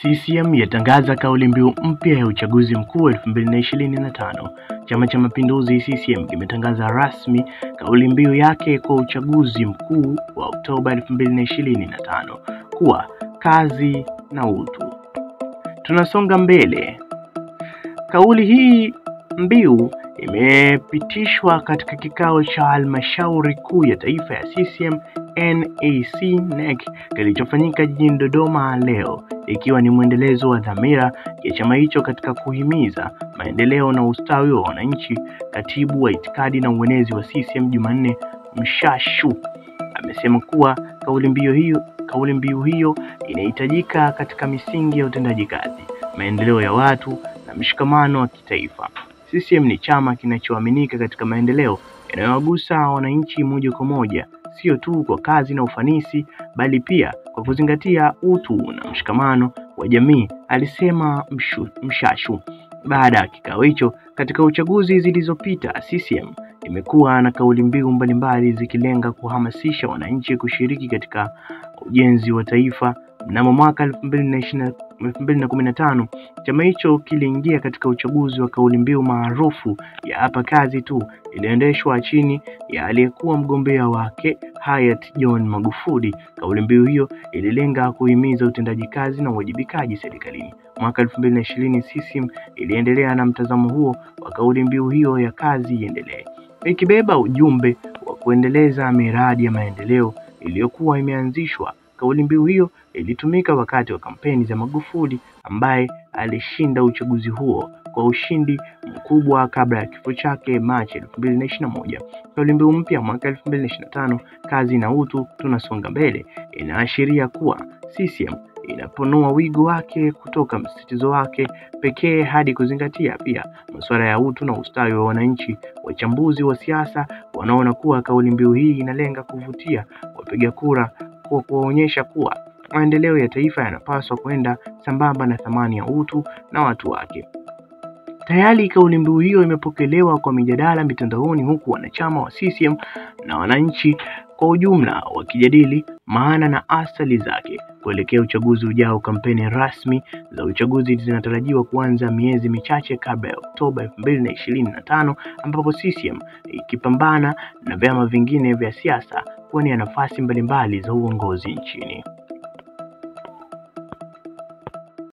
CCM yatangaza kauli mbiu mpya ya uchaguzi mkuu 2025. Chama cha Mapinduzi CCM kimetangaza rasmi kauli mbiu yake kwa uchaguzi mkuu wa Oktoba 2025 kuwa kazi na utu. Tunasonga mbele. Kauli hii mbiu imepitishwa katika kikao cha halmashauri kuu ya taifa ya CCM NEC kilichofanyika jijini Dodoma leo, ikiwa ni mwendelezo wa dhamira ya chama hicho katika kuhimiza maendeleo na ustawi wa wananchi. Katibu wa itikadi na uenezi wa CCM Jumanne Mshashu amesema kuwa kauli mbiu hiyo inahitajika katika misingi ya utendaji kazi, maendeleo ya watu na mshikamano wa kitaifa. CCM ni chama kinachoaminika katika maendeleo yanayowagusa wananchi moja kwa moja, sio tu kwa kazi na ufanisi, bali pia kwa kuzingatia utu na mshikamano wa jamii, alisema Mshashu. Baada ya kikao hicho, katika uchaguzi zilizopita, CCM imekuwa na kauli mbiu mbalimbali zikilenga kuhamasisha wananchi kushiriki katika ujenzi wa taifa. Mnamo mwaka 2015, chama hicho kiliingia katika uchaguzi wa kauli mbiu maarufu ya hapa kazi tu, iliendeshwa chini ya aliyekuwa mgombea wake hayati John Magufuli. Kauli mbiu hiyo ililenga kuhimiza utendaji kazi na uwajibikaji serikalini. Mwaka 2020, CCM iliendelea na mtazamo huo wa kauli mbiu hiyo ya kazi iendelee, ikibeba ujumbe wa kuendeleza miradi ya maendeleo iliyokuwa imeanzishwa. Kauli mbiu hiyo ilitumika wakati wa kampeni za Magufuli, ambaye alishinda uchaguzi huo kwa ushindi mkubwa kabla ya kifo chake Machi 2021. Kauli mbiu mpya mwaka 2025, kazi na utu, tunasonga mbele, inaashiria kuwa CCM inaponua wigo wake kutoka msisitizo wake pekee hadi kuzingatia pia masuala ya utu na ustawi wa wananchi. Wachambuzi wa siasa wanaona kuwa kauli mbiu hii inalenga kuvutia wapiga kura kwa kuonyesha kuwa maendeleo ya taifa yanapaswa kwenda sambamba na thamani ya utu na watu wake. Tayari kauli mbiu hiyo imepokelewa kwa mijadala mitandaoni, huku wanachama wa CCM na wananchi kwa ujumla wakijadili maana na athari zake kuelekea uchaguzi ujao. Kampeni rasmi za uchaguzi zinatarajiwa kuanza miezi michache kabla ya Oktoba 2025, ambapo CCM ikipambana na vyama vingine vya siasa kuwania nafasi mbalimbali za uongozi nchini.